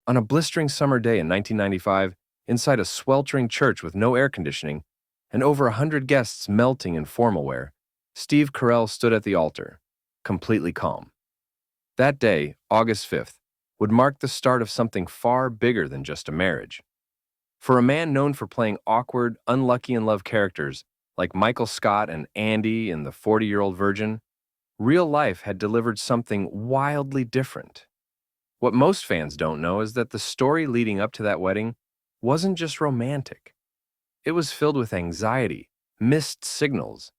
On a blistering summer day in 1995, inside a sweltering church with no air conditioning and over 100 guests melting in formal wear, Steve Carell stood at the altar, completely calm. That day, August 5th, would mark the start of something far bigger than just a marriage. For a man known for playing awkward, unlucky-in-love characters like Michael Scott and Andy in The 40-Year-Old Virgin, real life had delivered something wildly different. What most fans don't know is that the story leading up to that wedding wasn't just romantic. It was filled with anxiety, missed signals,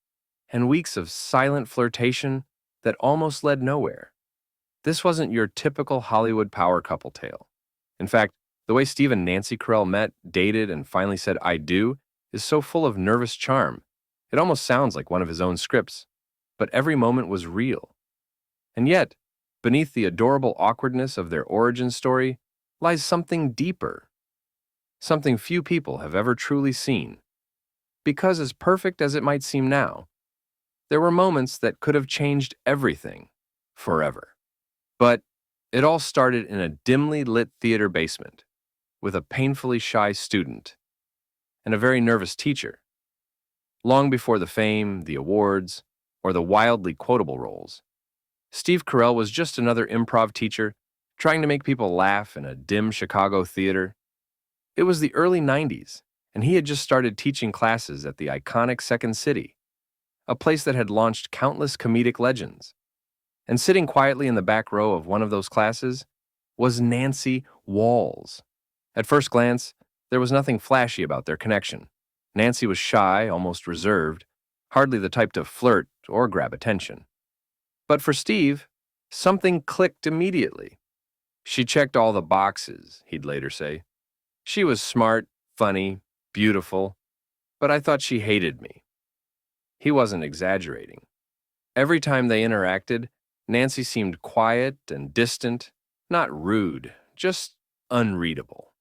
and weeks of silent flirtation that almost led nowhere. This wasn't your typical Hollywood power couple tale. In fact, the way Steve and Nancy Carell met, dated, and finally said "I do" is so full of nervous charm. It almost sounds like one of his own scripts. But every moment was real. And yet, beneath the adorable awkwardness of their origin story lies something deeper. Something few people have ever truly seen. Because as perfect as it might seem now, there were moments that could have changed everything, forever. But it all started in a dimly lit theater basement, with a painfully shy student and a very nervous teacher. Long before the fame, the awards, or the wildly quotable roles, Steve Carell was just another improv teacher trying to make people laugh in a dim Chicago theater. It was the early 90s, and he had just started teaching classes at the iconic Second City, a place that had launched countless comedic legends. And sitting quietly in the back row of one of those classes was Nancy Walls. At first glance, there was nothing flashy about their connection. Nancy was shy, almost reserved, hardly the type to flirt or grab attention. But for Steve, something clicked immediately. She checked all the boxes, he'd later say. She was smart, funny, beautiful, but I thought she hated me. He wasn't exaggerating. Every time they interacted, Nancy seemed quiet and distant, not rude, just unreadable.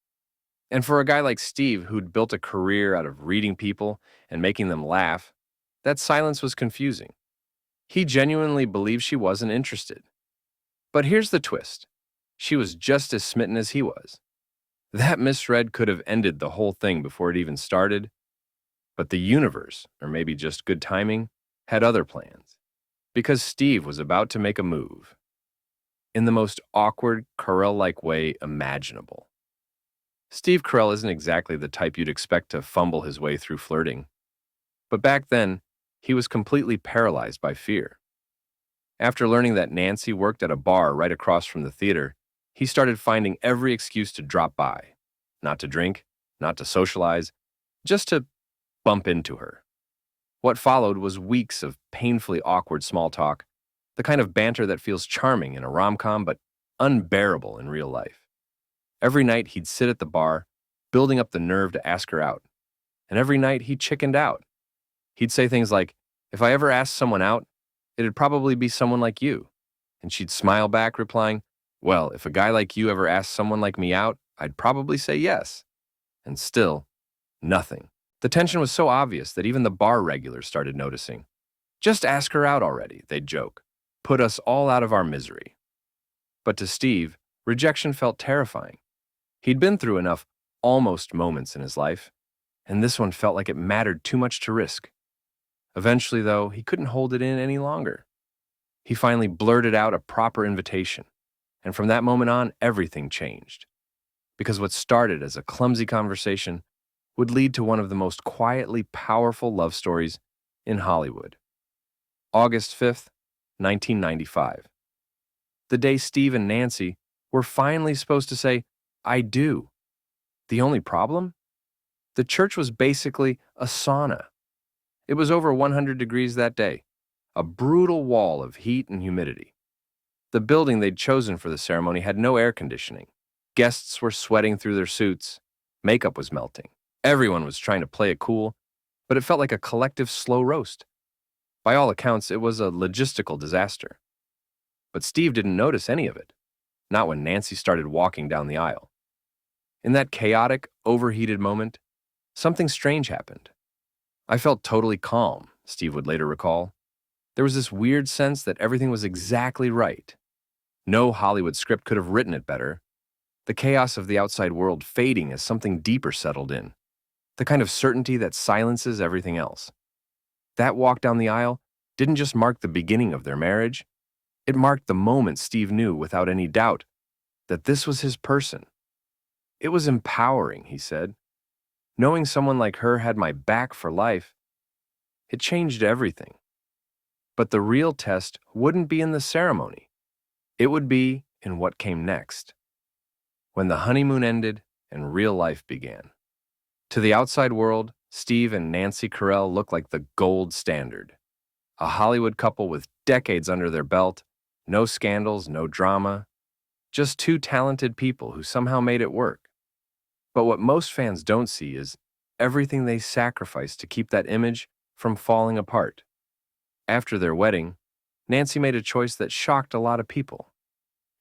And for a guy like Steve, who'd built a career out of reading people and making them laugh, that silence was confusing. He genuinely believed she wasn't interested. But here's the twist. She was just as smitten as he was. That misread could have ended the whole thing before it even started. But the universe, or maybe just good timing, had other plans. Because Steve was about to make a move. In the most awkward, Carell-like way imaginable. Steve Carell isn't exactly the type you'd expect to fumble his way through flirting. But back then, he was completely paralyzed by fear. After learning that Nancy worked at a bar right across from the theater, he started finding every excuse to drop by. Not to drink, not to socialize, just to bump into her. What followed was weeks of painfully awkward small talk, the kind of banter that feels charming in a rom-com but unbearable in real life. Every night he'd sit at the bar, building up the nerve to ask her out. And every night he chickened out. He'd say things like, "If I ever asked someone out, it'd probably be someone like you." And she'd smile back, replying, "Well, if a guy like you ever asked someone like me out, I'd probably say yes." And still, nothing. The tension was so obvious that even the bar regulars started noticing. "Just ask her out already," they'd joke. "Put us all out of our misery." But to Steve, rejection felt terrifying. He'd been through enough almost moments in his life, and this one felt like it mattered too much to risk. Eventually, though, he couldn't hold it in any longer. He finally blurted out a proper invitation, and from that moment on, everything changed. Because what started as a clumsy conversation would lead to one of the most quietly powerful love stories in Hollywood. August 5th, 1995. The day Steve and Nancy were finally supposed to say, "I do." The only problem? The church was basically a sauna. It was over 100 degrees that day, a brutal wall of heat and humidity. The building they'd chosen for the ceremony had no air conditioning. Guests were sweating through their suits. Makeup was melting. Everyone was trying to play it cool, but it felt like a collective slow roast. By all accounts, it was a logistical disaster. But Steve didn't notice any of it, not when Nancy started walking down the aisle. In that chaotic, overheated moment, something strange happened. I felt totally calm, Steve would later recall. There was this weird sense that everything was exactly right. No Hollywood script could have written it better. the chaos of the outside world fading as something deeper settled in, the kind of certainty that silences everything else. That walk down the aisle didn't just mark the beginning of their marriage, it marked the moment Steve knew without any doubt that this was his person. It was empowering, he said. Knowing someone like her had my back for life, it changed everything. But the real test wouldn't be in the ceremony. It would be in what came next. When the honeymoon ended and real life began. To the outside world, Steve and Nancy Carell looked like the gold standard. A Hollywood couple with decades under their belt, no scandals, no drama, just two talented people who somehow made it work. But what most fans don't see is everything they sacrificed to keep that image from falling apart. After their wedding, Nancy made a choice that shocked a lot of people.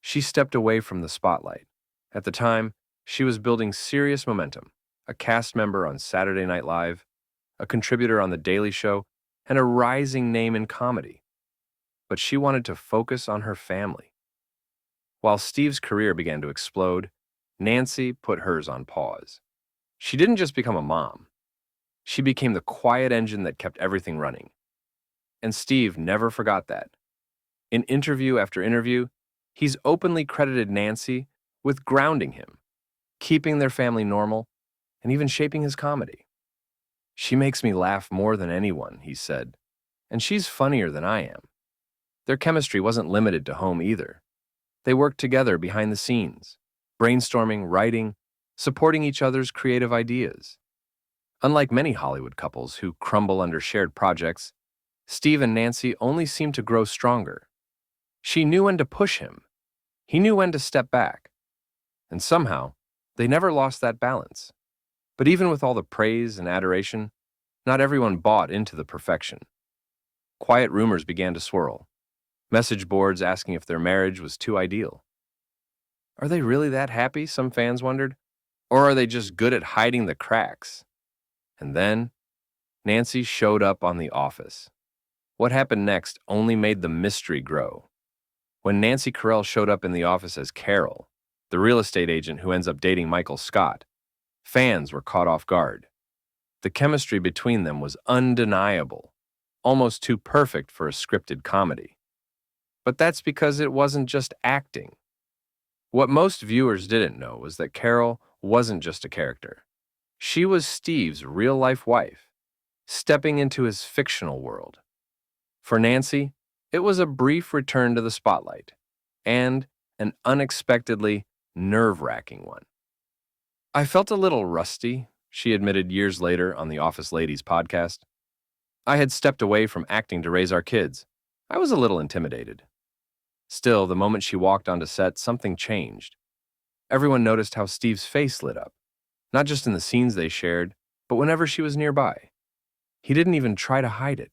She stepped away from the spotlight. At the time, she was building serious momentum, a cast member on Saturday Night Live, a contributor on The Daily Show, and a rising name in comedy. But she wanted to focus on her family. While Steve's career began to explode, Nancy put hers on pause. She didn't just become a mom. She became the quiet engine that kept everything running. And Steve never forgot that. In interview after interview, he's openly credited Nancy with grounding him, keeping their family normal, and even shaping his comedy. She makes me laugh more than anyone, he said, and she's funnier than I am. Their chemistry wasn't limited to home either. They worked together behind the scenes, brainstorming, writing, supporting each other's creative ideas. Unlike many Hollywood couples who crumble under shared projects, Steve and Nancy only seemed to grow stronger. She knew when to push him. He knew when to step back. And somehow, they never lost that balance. But even with all the praise and adoration, not everyone bought into the perfection. Quiet rumors began to swirl. Message boards asking if their marriage was too ideal. Are they really that happy, some fans wondered? Or are they just good at hiding the cracks? And then, Nancy showed up on The Office. What happened next only made the mystery grow. When Nancy Carell showed up in the office as Carol, the real estate agent who ends up dating Michael Scott, fans were caught off guard. The chemistry between them was undeniable, almost too perfect for a scripted comedy. But that's because it wasn't just acting. What most viewers didn't know was that Carol wasn't just a character. She was Steve's real-life wife, stepping into his fictional world. For Nancy, it was a brief return to the spotlight, and an unexpectedly nerve-wracking one. I felt a little rusty, she admitted years later on the Office Ladies podcast. I had stepped away from acting to raise our kids. I was a little intimidated. Still, the moment she walked onto set, something changed. Everyone noticed how Steve's face lit up, not just in the scenes they shared, but whenever she was nearby. He didn't even try to hide it.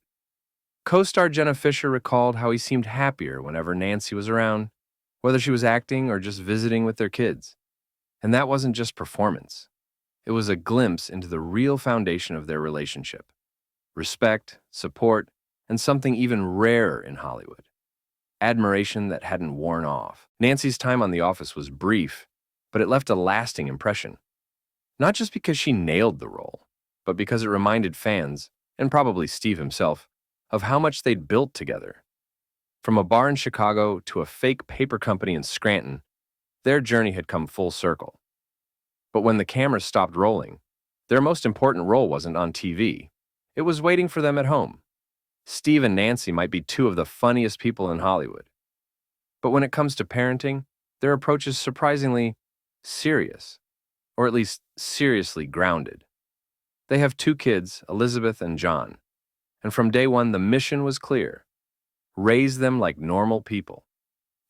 Co-star Jenna Fisher recalled how he seemed happier whenever Nancy was around, whether she was acting or just visiting with their kids. And that wasn't just performance. It was a glimpse into the real foundation of their relationship. Respect, support, and something even rarer in Hollywood. Admiration that hadn't worn off. Nancy's time on The Office was brief, but it left a lasting impression. Not just because she nailed the role, but because it reminded fans, and probably Steve himself, of how much they'd built together. From a bar in Chicago to a fake paper company in Scranton, their journey had come full circle. But when the cameras stopped rolling, their most important role wasn't on TV. It was waiting for them at home. Steve and Nancy might be two of the funniest people in Hollywood. But when it comes to parenting, their approach is surprisingly serious, or at least seriously grounded. They have two kids, Elizabeth and John, and from day one the mission was clear. Raise them like normal people.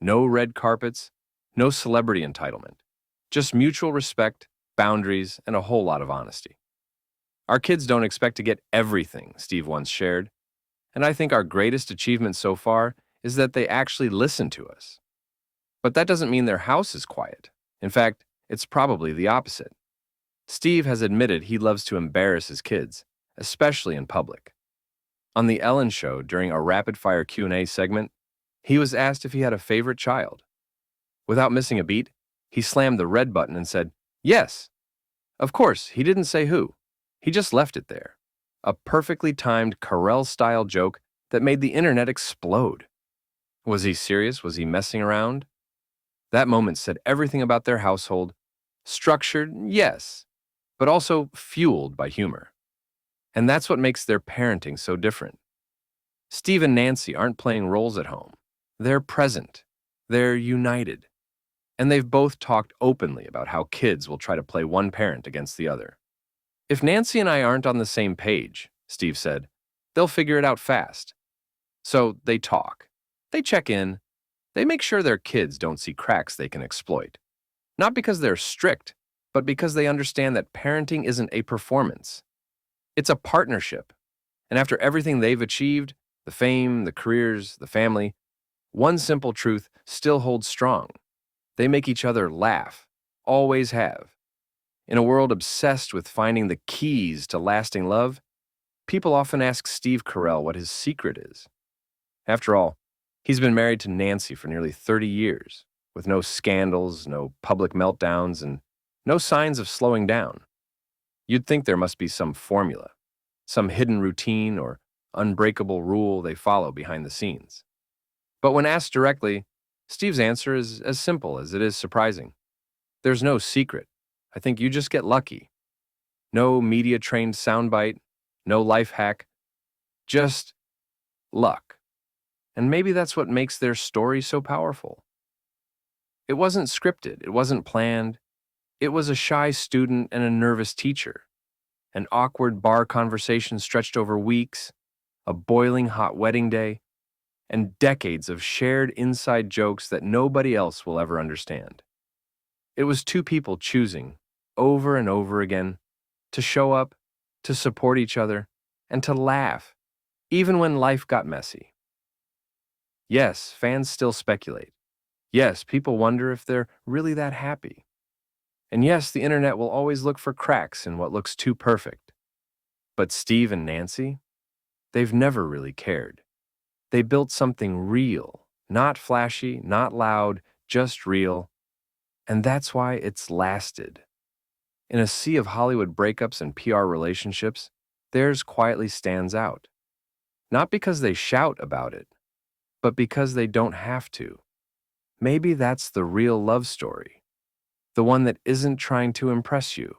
No red carpets, no celebrity entitlement, just mutual respect, boundaries, and a whole lot of honesty. Our kids don't expect to get everything, Steve once shared, and I think our greatest achievement so far is that they actually listen to us. But that doesn't mean their house is quiet. In fact, it's probably the opposite. Steve has admitted he loves to embarrass his kids, especially in public. On The Ellen Show, during a rapid-fire Q&A segment, he was asked if he had a favorite child. Without missing a beat, He slammed the red button and said, "Yes." Of course, he didn't say who. He just left it there. A perfectly timed Carell-style joke that made the internet explode. Was he serious? Was he messing around? That moment said everything about their household. Structured, yes, but also fueled by humor. And that's what makes their parenting so different. Steve and Nancy aren't playing roles at home. They're present. They're united. And they've both talked openly about how kids will try to play one parent against the other. If Nancy and I aren't on the same page, Steve said, they'll figure it out fast. So they talk. They check in. They make sure their kids don't see cracks they can exploit. Not because they're strict, but because they understand that parenting isn't a performance. It's a partnership. And after everything they've achieved, the fame, the careers, the family, one simple truth still holds strong. They make each other laugh, always have. In a world obsessed with finding the keys to lasting love, people often ask Steve Carell what his secret is. After all, he's been married to Nancy for nearly 30 years, with no scandals, no public meltdowns, and no signs of slowing down. You'd think there must be some formula, some hidden routine or unbreakable rule they follow behind the scenes. But when asked directly, Steve's answer is as simple as it is surprising. There's no secret. I think you just get lucky. No media-trained soundbite, no life hack, just luck. And maybe that's what makes their story so powerful. It wasn't scripted, it wasn't planned. It was a shy student and a nervous teacher. An awkward bar conversation stretched over weeks, a boiling hot wedding day, and decades of shared inside jokes that nobody else will ever understand. It was two people choosing, over and over again, to show up, to support each other, and to laugh, even when life got messy. Yes, fans still speculate. Yes, people wonder if they're really that happy. And yes, the internet will always look for cracks in what looks too perfect. But Steve and Nancy, they've never really cared. They built something real, not flashy, not loud, just real. And that's why it's lasted. In a sea of Hollywood breakups and PR relationships, theirs quietly stands out. Not because they shout about it, but because they don't have to. Maybe that's the real love story. The one that isn't trying to impress you,